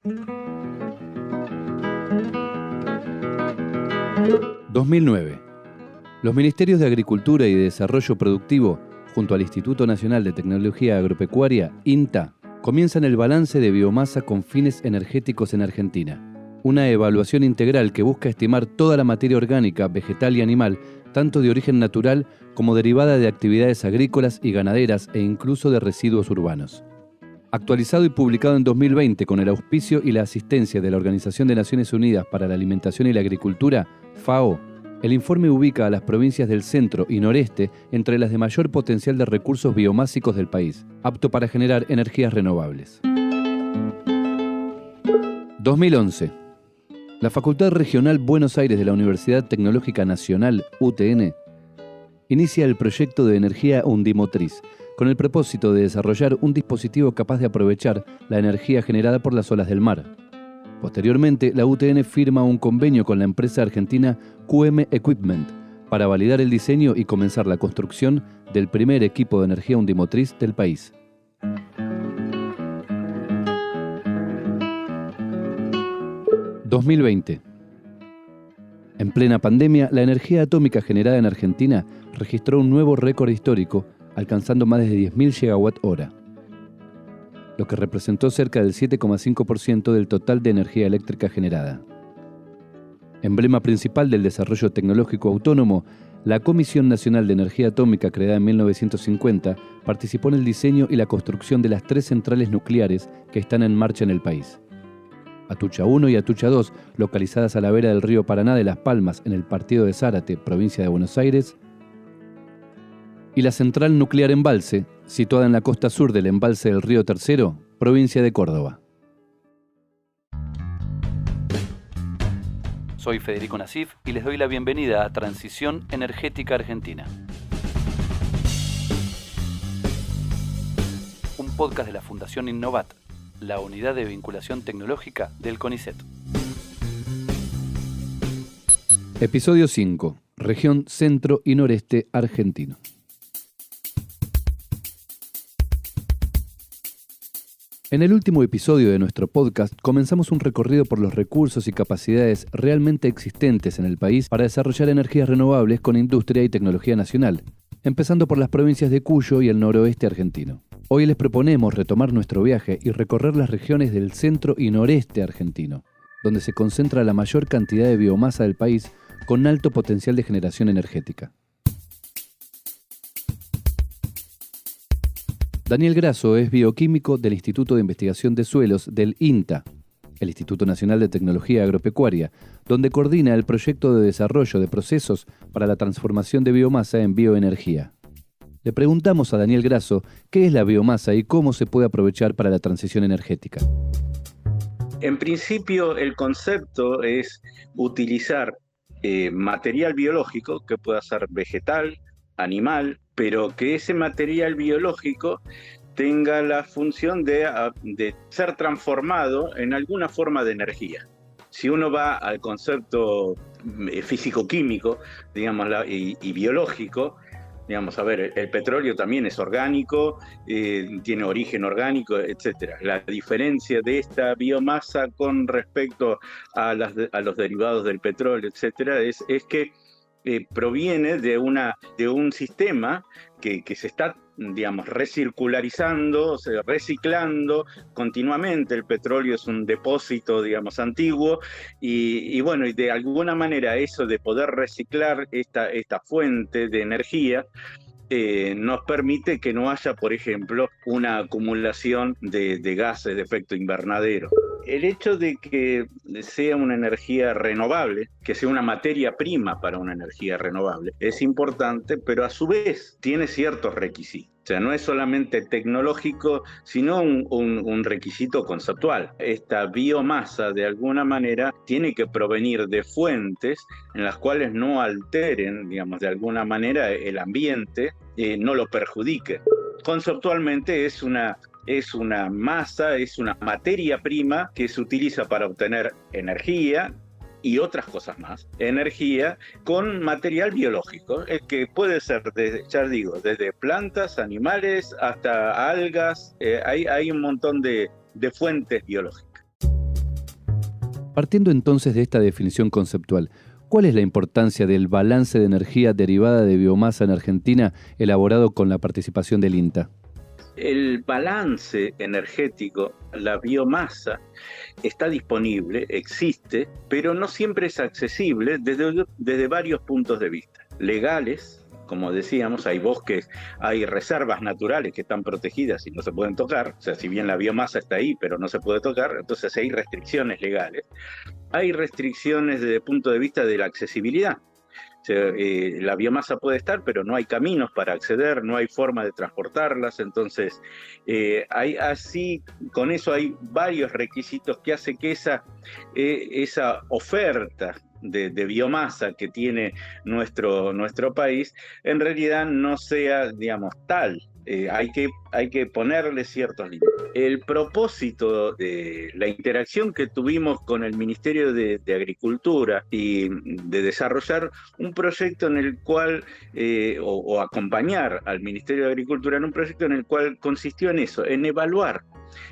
2009. Los Ministerios de Agricultura y Desarrollo Productivo, junto al Instituto Nacional de Tecnología Agropecuaria, INTA, comienzan el balance de biomasa con fines energéticos en Argentina. Una evaluación integral que busca estimar toda la materia orgánica, vegetal y animal, tanto de origen natural como derivada de actividades agrícolas y ganaderas e incluso de residuos urbanos. Actualizado y publicado en 2020 con el auspicio y la asistencia de la Organización de Naciones Unidas para la Alimentación y la Agricultura, FAO, el informe ubica a las provincias del centro y noreste entre las de mayor potencial de recursos biomásicos del país, apto para generar energías renovables. 2011. La Facultad Regional Buenos Aires de la Universidad Tecnológica Nacional, UTN, inicia el proyecto de energía undimotriz, con el propósito de desarrollar un dispositivo capaz de aprovechar la energía generada por las olas del mar. Posteriormente, la UTN firma un convenio con la empresa argentina QM Equipment para validar el diseño y comenzar la construcción del primer equipo de energía undimotriz del país. 2020. En plena pandemia, la energía atómica generada en Argentina registró un nuevo récord histórico, alcanzando más de 10.000 GWh, lo que representó cerca del 7,5% del total de energía eléctrica generada. Emblema principal del desarrollo tecnológico autónomo, la Comisión Nacional de Energía Atómica, creada en 1950, participó en el diseño y la construcción de las 3 centrales nucleares que están en marcha en el país. Atucha 1 y Atucha 2, localizadas a la vera del río Paraná de Las Palmas, en el partido de Zárate, provincia de Buenos Aires, y la central nuclear Embalse, situada en la costa sur del embalse del río Tercero, provincia de Córdoba. Soy Federico Nasif y les doy la bienvenida a Transición Energética Argentina, un podcast de la Fundación Innovat, la unidad de vinculación tecnológica del CONICET. Episodio 5. Región Centro y Noreste Argentino. En el último episodio de nuestro podcast comenzamos un recorrido por los recursos y capacidades realmente existentes en el país para desarrollar energías renovables con industria y tecnología nacional, empezando por las provincias de Cuyo y el noroeste argentino. Hoy les proponemos retomar nuestro viaje y recorrer las regiones del centro y noreste argentino, donde se concentra la mayor cantidad de biomasa del país con alto potencial de generación energética. Daniel Grasso es bioquímico del Instituto de Investigación de Suelos del INTA, el Instituto Nacional de Tecnología Agropecuaria, donde coordina el proyecto de desarrollo de procesos para la transformación de biomasa en bioenergía. Le preguntamos a Daniel Grasso qué es la biomasa y cómo se puede aprovechar para la transición energética. En principio, el concepto es utilizar material biológico, que pueda ser vegetal, animal, pero que ese material biológico tenga la función de ser transformado en alguna forma de energía. Si uno va al concepto físico-químico, digamos, y biológico, digamos, a ver, el petróleo también es orgánico, tiene origen orgánico, etc. La diferencia de esta biomasa con respecto a los derivados del petróleo, etc., es que proviene de un sistema que se está, digamos, recircularizando, reciclando continuamente. El petróleo es un depósito, digamos, antiguo, y bueno, y de alguna manera eso de poder reciclar esta fuente de energía nos permite que no haya, por ejemplo, una acumulación de gases de efecto invernadero. El hecho de que sea una energía renovable, que sea una materia prima para una energía renovable, es importante, pero a su vez tiene ciertos requisitos. O sea, no es solamente tecnológico, sino un requisito conceptual. Esta biomasa, de alguna manera, tiene que provenir de fuentes en las cuales no alteren, digamos, de alguna manera el ambiente, no lo perjudique. Conceptualmente es una masa, es una materia prima que se utiliza para obtener energía y otras cosas más. Energía con material biológico, que puede ser, desde plantas, animales, hasta algas. Hay un montón de fuentes biológicas. Partiendo entonces de esta definición conceptual, ¿cuál es la importancia del balance de energía derivada de biomasa en Argentina elaborado con la participación del INTA? El balance energético, la biomasa, está disponible, existe, pero no siempre es accesible desde varios puntos de vista. Legales, como decíamos, hay bosques, hay reservas naturales que están protegidas y no se pueden tocar. O sea, si bien la biomasa está ahí, pero no se puede tocar, entonces hay restricciones legales. Hay restricciones desde el punto de vista de la accesibilidad. O sea, la biomasa puede estar, pero no hay caminos para acceder, no hay forma de transportarlas, entonces con eso hay varios requisitos que hace que esa oferta de biomasa que tiene nuestro país en realidad no sea, digamos, tal. Hay que ponerle ciertos límites. El propósito de la interacción que tuvimos con el Ministerio de Agricultura y de desarrollar un proyecto en el cual, o acompañar al Ministerio de Agricultura en un proyecto en el cual consistió en eso, en evaluar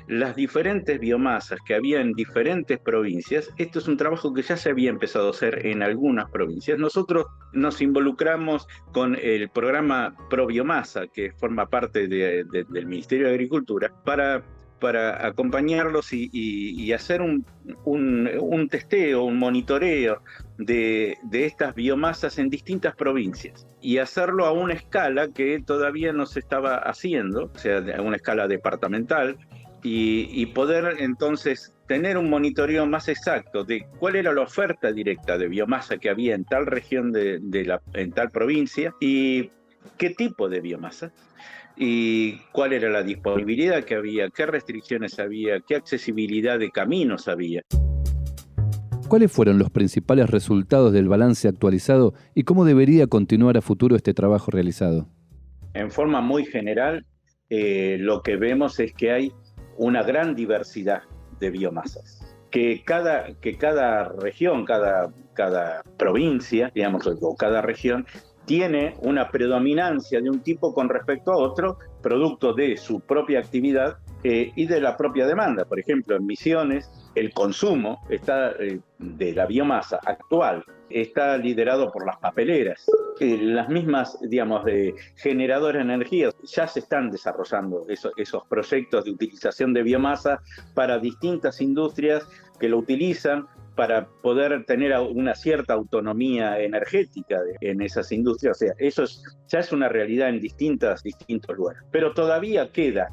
las diferentes biomasas que había en diferentes provincias. Esto es un trabajo que ya se había empezado a hacer en algunas provincias. Nosotros nos involucramos con el programa ProBiomasa, que forma parte del Ministerio de Agricultura, para acompañarlos y hacer un testeo, un monitoreo de estas biomasas en distintas provincias y hacerlo a una escala que todavía no se estaba haciendo, o sea, a una escala departamental, y poder entonces tener un monitoreo más exacto de cuál era la oferta directa de biomasa que había en tal región en tal provincia y qué tipo de biomasa y cuál era la disponibilidad que había, qué restricciones había, qué accesibilidad de caminos había. ¿Cuáles fueron los principales resultados del balance actualizado y cómo debería continuar a futuro este trabajo realizado? En forma muy general, lo que vemos es que hay una gran diversidad de biomasas. Que cada región, cada provincia, digamos, o cada región, tiene una predominancia de un tipo con respecto a otro, producto de su propia actividad y de la propia demanda. Por ejemplo, en Misiones, el consumo de la biomasa actual está liderado por las papeleras. Las mismas, digamos, generadoras de energía ya se están desarrollando esos proyectos de utilización de biomasa para distintas industrias que lo utilizan para poder tener una cierta autonomía energética en esas industrias. O sea, ya es una realidad en distintos lugares. Pero todavía queda,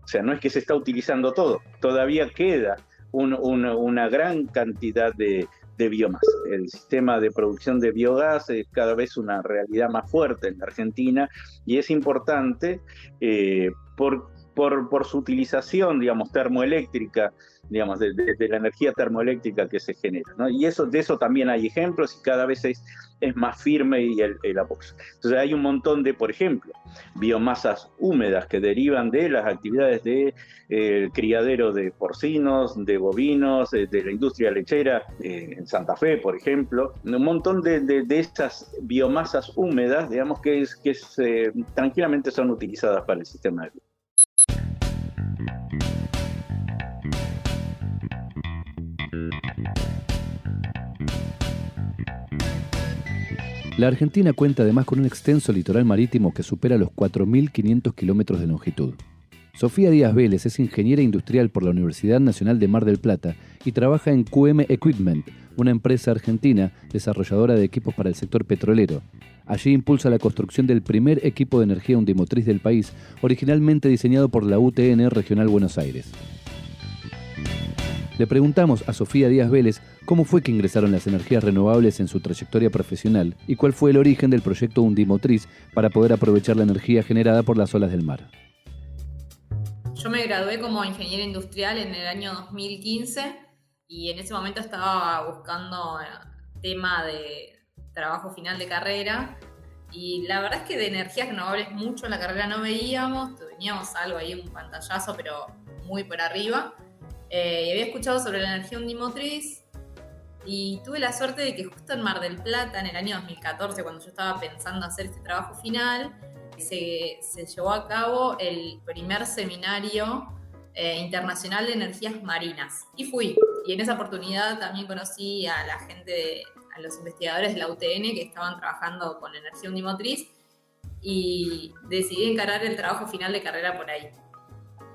o sea, no es que se está utilizando todo, todavía queda una gran cantidad de biomasa. El sistema de producción de biogás es cada vez una realidad más fuerte en la Argentina y es importante por su utilización, digamos, termoeléctrica, digamos, de la energía termoeléctrica que se genera, ¿no? Y de eso también hay ejemplos y cada vez es más firme y el apoyo. Entonces hay un montón de, por ejemplo, biomasas húmedas que derivan de las actividades de criadero de porcinos, de bovinos, de la industria lechera en Santa Fe, por ejemplo. Un montón de estas biomasas húmedas, digamos, que tranquilamente son utilizadas para el sistema de vida. La Argentina cuenta además con un extenso litoral marítimo que supera los 4.500 kilómetros de longitud. Sofía Díaz Vélez es ingeniera industrial por la Universidad Nacional de Mar del Plata y trabaja en QM Equipment, una empresa argentina desarrolladora de equipos para el sector petrolero. Allí impulsa la construcción del primer equipo de energía undimotriz del país, originalmente diseñado por la UTN Regional Buenos Aires. Le preguntamos a Sofía Díaz Vélez cómo fue que ingresaron las energías renovables en su trayectoria profesional y cuál fue el origen del proyecto Undimotriz para poder aprovechar la energía generada por las olas del mar. Yo me gradué como ingeniera industrial en el año 2015 y en ese momento estaba buscando tema de trabajo final de carrera y la verdad es que de energías renovables mucho en la carrera no teníamos algo ahí, un pantallazo, pero muy por arriba. Y había escuchado sobre la energía undimotriz y tuve la suerte de que justo en Mar del Plata, en el año 2014, cuando yo estaba pensando hacer este trabajo final, se llevó a cabo el primer seminario internacional de energías marinas. Y fui. Y en esa oportunidad también conocí a la gente, a los investigadores de la UTN que estaban trabajando con energía unimotriz y decidí encarar el trabajo final de carrera por ahí.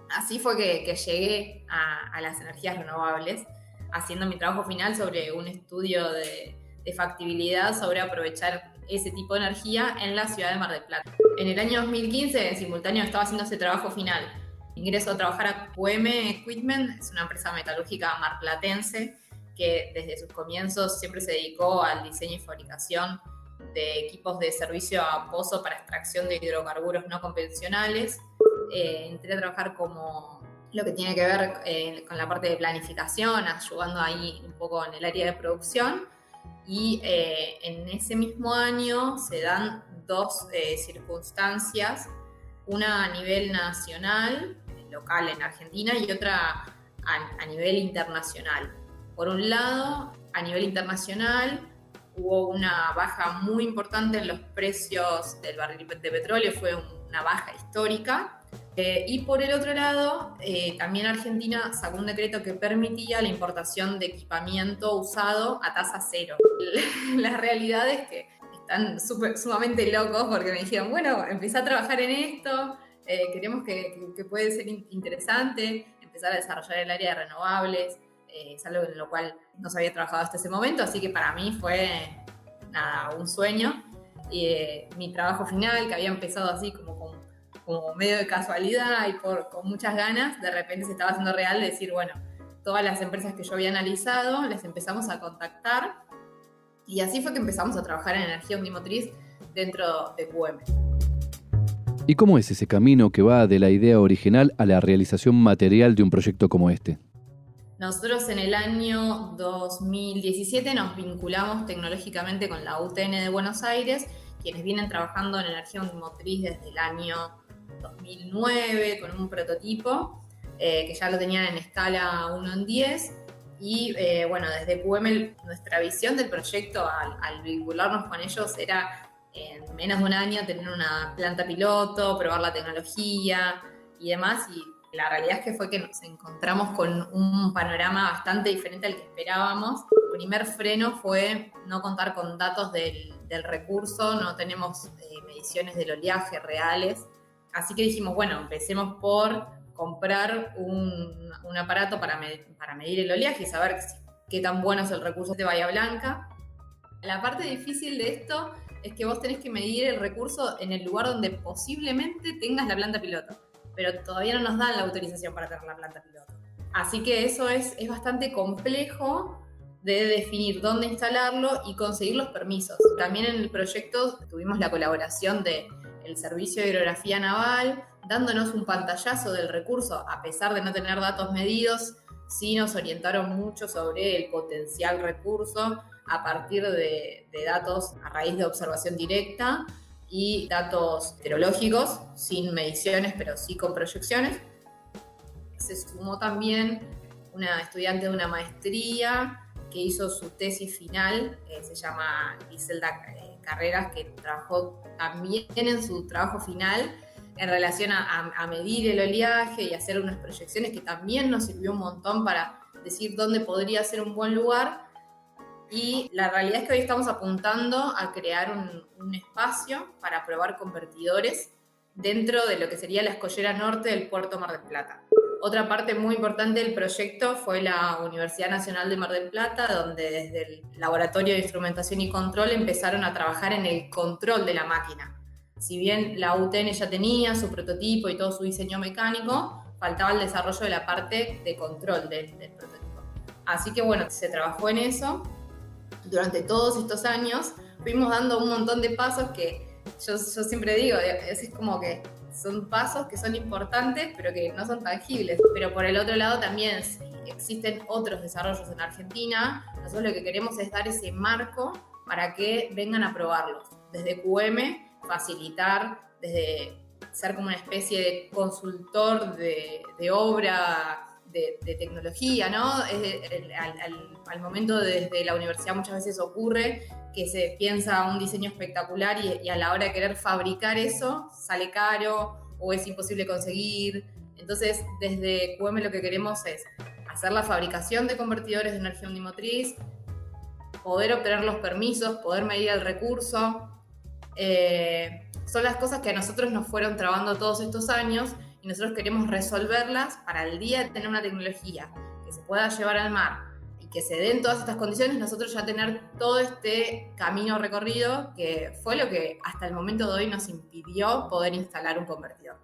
Así fue que llegué a las energías renovables, haciendo mi trabajo final sobre un estudio de factibilidad sobre aprovechar ese tipo de energía en la ciudad de Mar del Plata. En el año 2015, en simultáneo, estaba haciendo ese trabajo final. Ingreso a trabajar a QM Equipment, es una empresa metalúrgica marplatense que desde sus comienzos siempre se dedicó al diseño y fabricación de equipos de servicio a pozo para extracción de hidrocarburos no convencionales. Entré a trabajar como lo que tiene que ver con la parte de planificación, ayudando ahí un poco en el área de producción. Y en ese mismo año se dan dos circunstancias, una a nivel nacional, local en Argentina, y otra a nivel internacional. Por un lado, a nivel internacional hubo una baja muy importante en los precios del barril de petróleo, fue una baja histórica. Y por el otro lado, también Argentina sacó un decreto que permitía la importación de equipamiento usado a tasa cero. La realidad es que están sumamente locos porque me dijeron, bueno, empecé a trabajar en esto, queremos que puede ser interesante, empezar a desarrollar el área de renovables, es algo en lo cual no se había trabajado hasta ese momento, así que para mí fue un sueño. Mi trabajo final, que había empezado así como medio de casualidad y con muchas ganas, de repente se estaba haciendo real, de decir, bueno, todas las empresas que yo había analizado, les empezamos a contactar y así fue que empezamos a trabajar en energía unimotriz dentro de QM. ¿Y cómo es ese camino que va de la idea original a la realización material de un proyecto como este? Nosotros en el año 2017 nos vinculamos tecnológicamente con la UTN de Buenos Aires, quienes vienen trabajando en energía unimotriz desde el año 2009 con un prototipo que ya lo tenían en escala 1:10 y bueno, desde QM nuestra visión del proyecto al vincularnos con ellos era en menos de un año tener una planta piloto, probar la tecnología y demás, y la realidad es que fue que nos encontramos con un panorama bastante diferente al que esperábamos. El primer freno fue no contar con datos del recurso, no tenemos mediciones del oleaje reales, así que dijimos, bueno, empecemos por comprar un aparato para medir el oleaje y saber qué tan bueno es el recurso de Bahía Blanca. La parte difícil de esto es que vos tenés que medir el recurso en el lugar donde posiblemente tengas la planta piloto, pero todavía no nos dan la autorización para tener la planta piloto. Así que eso es bastante complejo de definir dónde instalarlo y conseguir los permisos. También en el proyecto tuvimos la colaboración del Servicio de Hidrografía Naval, dándonos un pantallazo del recurso, a pesar de no tener datos medidos, sí nos orientaron mucho sobre el potencial recurso a partir de datos a raíz de observación directa y datos meteorológicos, sin mediciones, pero sí con proyecciones. Se sumó también una estudiante de una maestría que hizo su tesis final, se llama Griselda Carreras, que trabajó también en su trabajo final en relación a medir el oleaje y hacer unas proyecciones que también nos sirvió un montón para decir dónde podría ser un buen lugar. Y la realidad es que hoy estamos apuntando a crear un espacio para probar convertidores dentro de lo que sería la escollera norte del puerto Mar del Plata. Otra parte muy importante del proyecto fue la Universidad Nacional de Mar del Plata, donde desde el Laboratorio de Instrumentación y Control empezaron a trabajar en el control de la máquina. Si bien la UTN ya tenía su prototipo y todo su diseño mecánico, faltaba el desarrollo de la parte de control del prototipo. Así que bueno, se trabajó en eso. Durante todos estos años fuimos dando un montón de pasos que yo siempre digo, es como que son pasos que son importantes pero que no son tangibles. Pero por el otro lado también, si existen otros desarrollos en Argentina, nosotros lo que queremos es dar ese marco para que vengan a probarlos. Desde QM, facilitar, desde ser como una especie de consultor de obra, de tecnología, ¿no? Al momento desde la universidad muchas veces ocurre que se piensa un diseño espectacular y a la hora de querer fabricar eso sale caro o es imposible conseguir. Entonces, desde QM lo que queremos es hacer la fabricación de convertidores de energía unimotriz, poder obtener los permisos, poder medir el recurso. Son las cosas que a nosotros nos fueron trabando todos estos años y nosotros queremos resolverlas para el día de tener una tecnología que se pueda llevar al mar y que se den todas estas condiciones, nosotros ya tener todo este camino recorrido, que fue lo que hasta el momento de hoy nos impidió poder instalar un convertidor.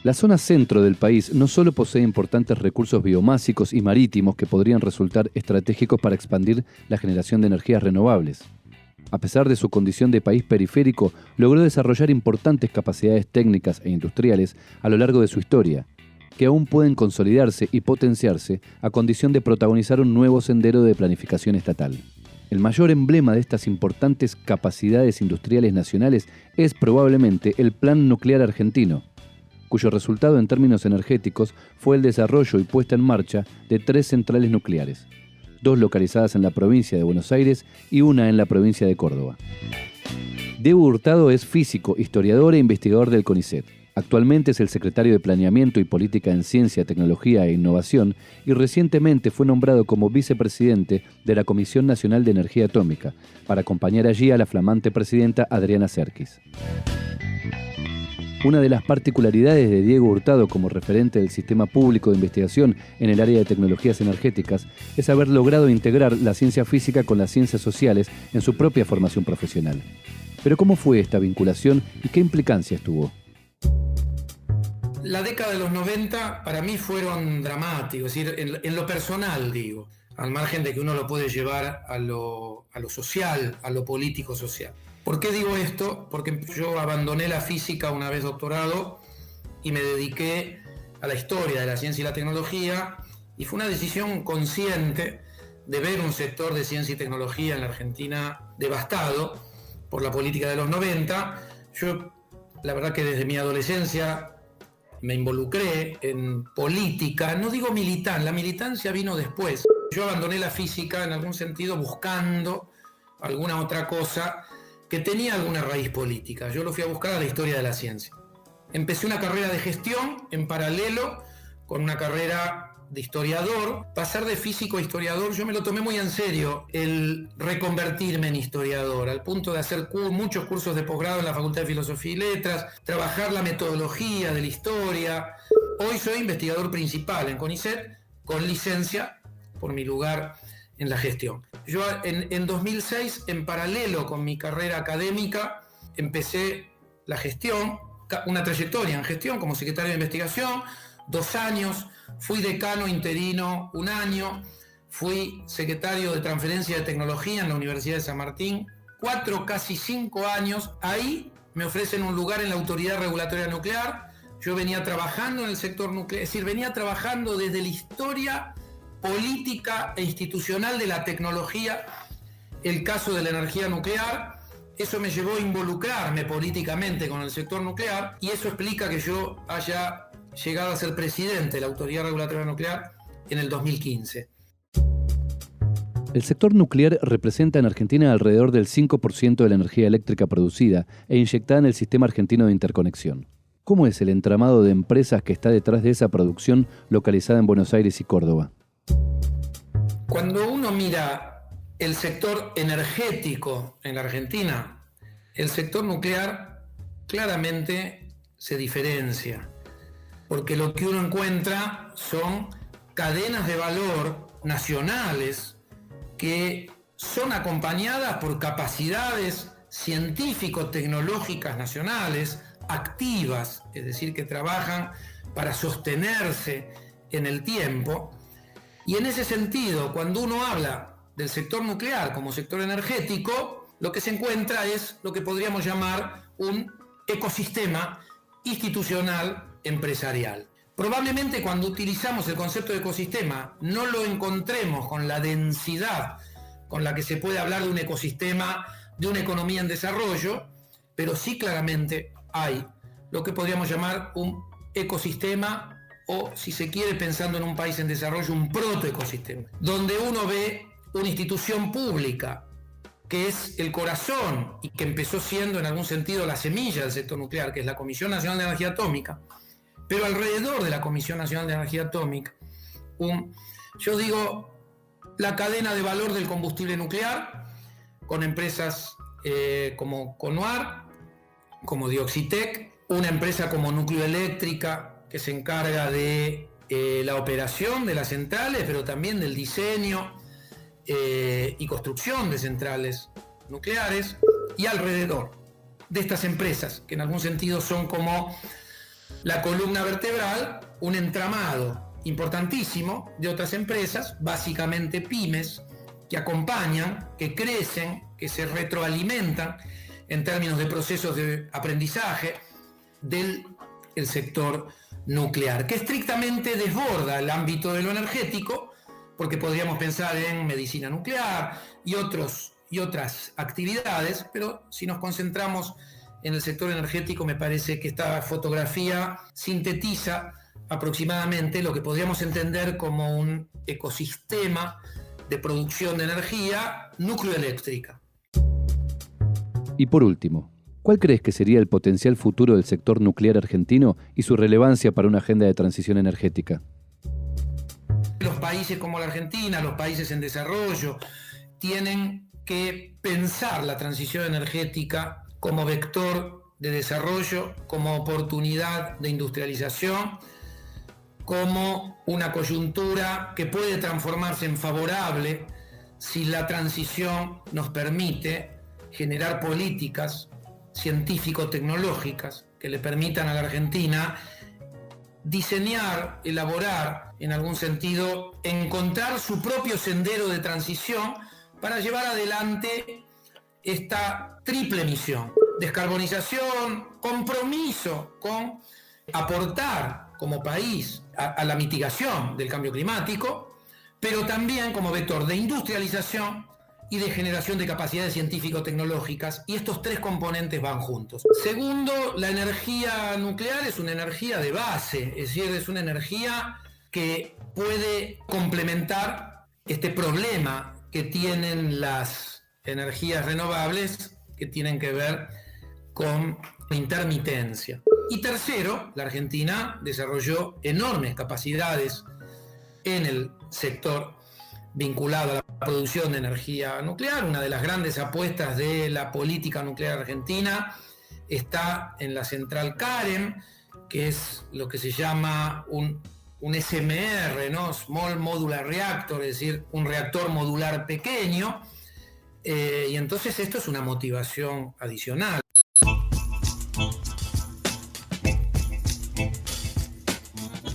La zona centro del país no solo posee importantes recursos biomásicos y marítimos que podrían resultar estratégicos para expandir la generación de energías renovables. A pesar de su condición de país periférico, logró desarrollar importantes capacidades técnicas e industriales a lo largo de su historia, que aún pueden consolidarse y potenciarse a condición de protagonizar un nuevo sendero de planificación estatal. El mayor emblema de estas importantes capacidades industriales nacionales es probablemente el Plan Nuclear Argentino, cuyo resultado en términos energéticos fue el desarrollo y puesta en marcha de 3 centrales nucleares, 2 localizadas en la provincia de Buenos Aires y una en la provincia de Córdoba. Diego Hurtado es físico, historiador e investigador del CONICET. Actualmente es el secretario de Planeamiento y Política en Ciencia, Tecnología e Innovación y recientemente fue nombrado como vicepresidente de la Comisión Nacional de Energía Atómica, para acompañar allí a la flamante presidenta Adriana Serkis. Una de las particularidades de Diego Hurtado como referente del sistema público de investigación en el área de tecnologías energéticas es haber logrado integrar la ciencia física con las ciencias sociales en su propia formación profesional. Pero ¿cómo fue esta vinculación y qué implicancias tuvo? La década de los 90 para mí fueron dramáticos, es decir, en lo personal digo, al margen de que uno lo puede llevar a lo social, a lo político social. ¿Por qué digo esto? Porque yo abandoné la física una vez doctorado y me dediqué a la historia de la ciencia y la tecnología, y fue una decisión consciente de ver un sector de ciencia y tecnología en la Argentina devastado por la política de los 90. Yo, la verdad que desde mi adolescencia me involucré en política, no digo militar, la militancia vino después. Yo abandoné la física en algún sentido buscando alguna otra cosa que tenía alguna raíz política. Yo lo fui a buscar a la historia de la ciencia. Empecé una carrera de gestión en paralelo con una carrera de historiador. Pasar de físico a historiador, yo me lo tomé muy en serio, el reconvertirme en historiador, al punto de hacer muchos cursos de posgrado en la Facultad de Filosofía y Letras, trabajar la metodología de la historia. Hoy soy investigador principal en CONICET, con licencia por mi lugar en la gestión. Yo en 2006, en paralelo con mi carrera académica, empecé la gestión, una trayectoria en gestión como secretario de investigación, 2 años, fui decano interino 1 año, fui secretario de transferencia de tecnología en la Universidad de San Martín, 4, casi 5 años. Ahí me ofrecen un lugar en la Autoridad Regulatoria Nuclear. Yo venía trabajando en el sector nuclear, es decir, venía trabajando desde la historia política e institucional de la tecnología, el caso de la energía nuclear. Eso me llevó a involucrarme políticamente con el sector nuclear, y eso explica que yo haya llegado a ser presidente de la Autoridad Regulatoria Nuclear en el 2015. El sector nuclear representa en Argentina alrededor del 5% de la energía eléctrica producida e inyectada en el sistema argentino de interconexión. ¿Cómo es el entramado de empresas que está detrás de esa producción localizada en Buenos Aires y Córdoba? Cuando uno mira el sector energético en la Argentina, el sector nuclear claramente se diferencia, porque lo que uno encuentra son cadenas de valor nacionales que son acompañadas por capacidades científico-tecnológicas nacionales activas, es decir, que trabajan para sostenerse en el tiempo. Y en ese sentido, cuando uno habla del sector nuclear como sector energético, lo que se encuentra es lo que podríamos llamar un ecosistema institucional empresarial. Probablemente cuando utilizamos el concepto de ecosistema no lo encontremos con la densidad con la que se puede hablar de un ecosistema, de una economía en desarrollo, pero sí claramente hay lo que podríamos llamar un ecosistema, o si se quiere, pensando en un país en desarrollo, un protoecosistema, donde uno ve una institución pública que es el corazón y que empezó siendo en algún sentido la semilla del sector nuclear, que es la Comisión Nacional de Energía Atómica, pero alrededor de la Comisión Nacional de Energía Atómica, yo digo, la cadena de valor del combustible nuclear, con empresas como Conuar, como Dioxitec, una empresa como Nucleoeléctrica, que se encarga de la operación de las centrales, pero también del diseño y construcción de centrales nucleares, y alrededor de estas empresas, que en algún sentido son como la columna vertebral, un entramado importantísimo de otras empresas, básicamente pymes, que acompañan, que crecen, que se retroalimentan en términos de procesos de aprendizaje del sector nuclear, que estrictamente desborda el ámbito de lo energético, porque podríamos pensar en medicina nuclear y otras actividades, pero si nos concentramos en el sector energético, me parece que esta fotografía sintetiza aproximadamente lo que podríamos entender como un ecosistema de producción de energía nucleoeléctrica. Y por último, ¿cuál crees que sería el potencial futuro del sector nuclear argentino y su relevancia para una agenda de transición energética? Los países como la Argentina, los países en desarrollo, tienen que pensar la transición energética como vector de desarrollo, como oportunidad de industrialización, como una coyuntura que puede transformarse en favorable si la transición nos permite generar políticas científico-tecnológicas que le permitan a la Argentina diseñar, elaborar, en algún sentido, encontrar su propio sendero de transición para llevar adelante esta triple misión: descarbonización, compromiso con aportar como país a la mitigación del cambio climático, pero también como vector de industrialización y de generación de capacidades científico-tecnológicas, y estos tres componentes van juntos. Segundo, la energía nuclear es una energía de base, es decir, es una energía que puede complementar este problema que tienen las energías renovables, que tienen que ver con intermitencia. Y tercero, la Argentina desarrolló enormes capacidades en el sector vinculado a la producción de energía nuclear. Una de las grandes apuestas de la política nuclear argentina está en la central Karen, que es lo que se llama un SMR, ¿no? Small Modular Reactor, es decir, un reactor modular pequeño, y entonces esto es una motivación adicional.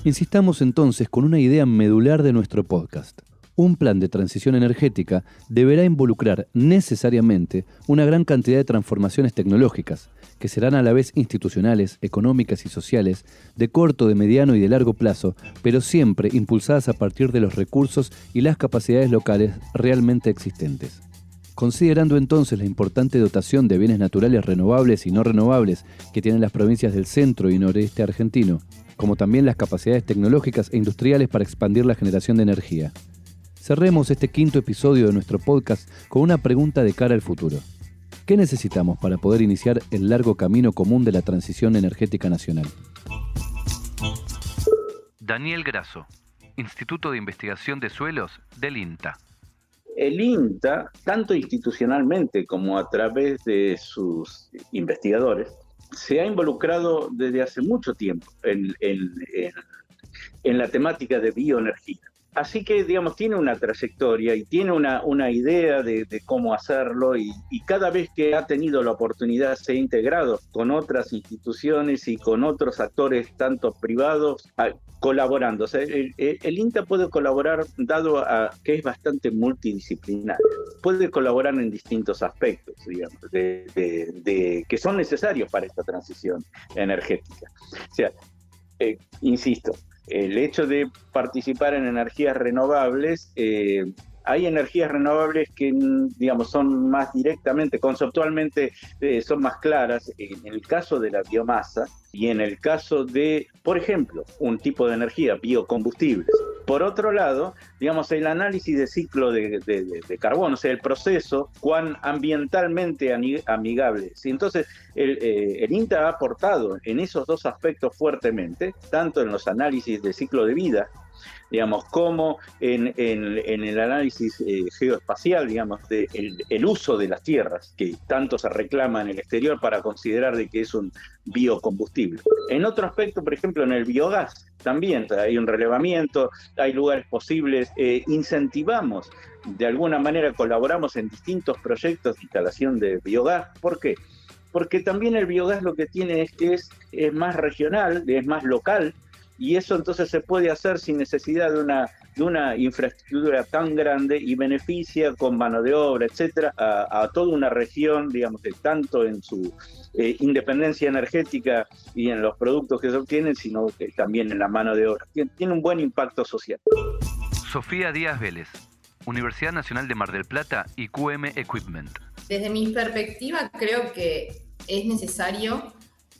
Insistamos entonces con una idea medular de nuestro podcast. Un plan de transición energética deberá involucrar necesariamente una gran cantidad de transformaciones tecnológicas, que serán a la vez institucionales, económicas y sociales, de corto, de mediano y de largo plazo, pero siempre impulsadas a partir de los recursos y las capacidades locales realmente existentes. Considerando entonces la importante dotación de bienes naturales renovables y no renovables que tienen las provincias del centro y noreste argentino, como también las capacidades tecnológicas e industriales para expandir la generación de energía. Cerremos este quinto episodio de nuestro podcast con una pregunta de cara al futuro. ¿Qué necesitamos para poder iniciar el largo camino común de la transición energética nacional? Daniel Grasso, Instituto de Investigación de Suelos del INTA. El INTA, tanto institucionalmente como a través de sus investigadores, se ha involucrado desde hace mucho tiempo en la temática de bioenergía. Así que, digamos, tiene una trayectoria y tiene una idea de cómo hacerlo, y cada vez que ha tenido la oportunidad se ha integrado con otras instituciones y con otros actores, tanto privados, colaborando. O sea, el INTA puede colaborar, dado a que es bastante multidisciplinar, puede colaborar en distintos aspectos, digamos, que son necesarios para esta transición energética. O sea, insisto, el hecho de participar en energías renovables hay energías renovables que, digamos, son más directamente, conceptualmente, son más claras. En el caso de la biomasa y en el caso de, por ejemplo, un tipo de energía, biocombustibles. Por otro lado, digamos, el análisis de ciclo de carbono, o sea, el proceso, cuán ambientalmente amigable es. Y entonces, el INTA ha aportado en esos dos aspectos fuertemente, tanto en los análisis de ciclo de vida, digamos, como en el análisis geoespacial, digamos, el uso de las tierras, que tanto se reclama en el exterior para considerar de que es un biocombustible. En otro aspecto, por ejemplo, en el biogás, también hay un relevamiento, hay lugares posibles, incentivamos, de alguna manera colaboramos en distintos proyectos de instalación de biogás. ¿Por qué? Porque también el biogás lo que tiene es que es más regional, es más local, y eso entonces se puede hacer sin necesidad de una infraestructura tan grande y beneficia con mano de obra, etcétera, a toda una región, digamos, tanto en su independencia energética y en los productos que se obtienen, sino que también en la mano de obra. Tiene un buen impacto social. Sofía Díaz Vélez, Universidad Nacional de Mar del Plata y QM Equipment. Desde mi perspectiva, creo que es necesario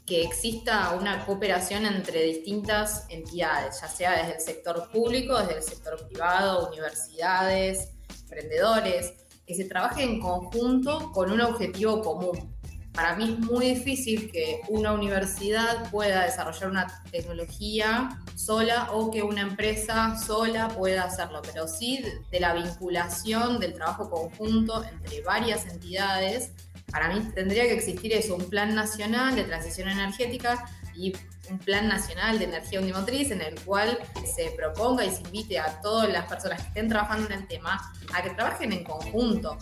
que exista una cooperación entre distintas entidades, ya sea desde el sector público, desde el sector privado, universidades, emprendedores, que se trabaje en conjunto con un objetivo común. Para mí es muy difícil que una universidad pueda desarrollar una tecnología sola o que una empresa sola pueda hacerlo, pero sí de la vinculación del trabajo conjunto entre varias entidades. Para mí tendría que existir eso, un plan nacional de transición energética y un plan nacional de energía unimotriz en el cual se proponga y se invite a todas las personas que estén trabajando en el tema a que trabajen en conjunto.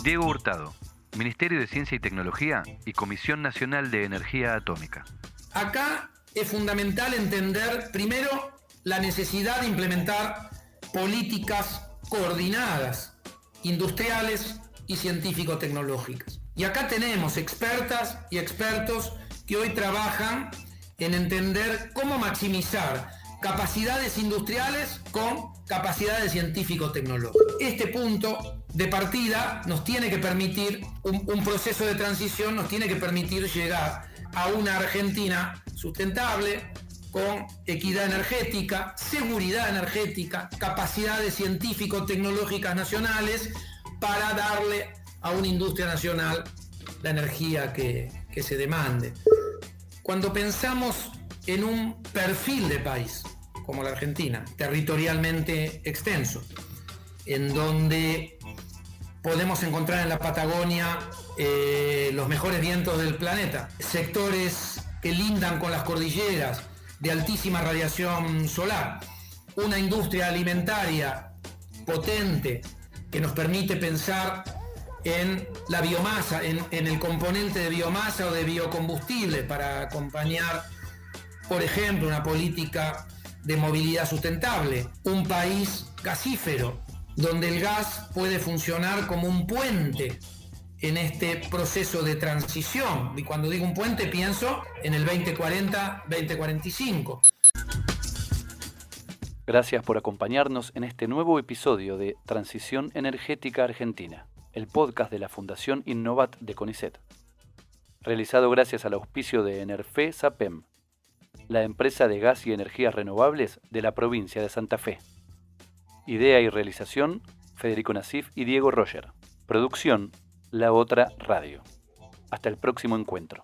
Diego Hurtado, Ministerio de Ciencia y Tecnología y Comisión Nacional de Energía Atómica. Acá es fundamental entender, primero, la necesidad de implementar políticas coordinadas, industriales y científico-tecnológicas. Y acá tenemos expertas y expertos que hoy trabajan en entender cómo maximizar capacidades industriales con capacidades científico-tecnológicas. Este punto de partida nos tiene que permitir, un proceso de transición nos tiene que permitir llegar a una Argentina sustentable, con equidad energética, seguridad energética, capacidades científico-tecnológicas nacionales, para darle a una industria nacional la energía que se demande. Cuando pensamos en un perfil de país, como la Argentina, territorialmente extenso, en donde podemos encontrar en la Patagonia los mejores vientos del planeta, sectores que lindan con las cordilleras de altísima radiación solar, una industria alimentaria potente, que nos permite pensar en la biomasa, en el componente de biomasa o de biocombustible para acompañar, por ejemplo, una política de movilidad sustentable. Un país gasífero, donde el gas puede funcionar como un puente en este proceso de transición. Y cuando digo un puente, pienso en el 2040-2045. Gracias por acompañarnos en este nuevo episodio de Transición Energética Argentina, el podcast de la Fundación Innovat de CONICET. Realizado gracias al auspicio de Enerfe Sapem, la empresa de gas y energías renovables de la provincia de Santa Fe. Idea y realización, Federico Nasif y Diego Roger. Producción, La Otra Radio. Hasta el próximo encuentro.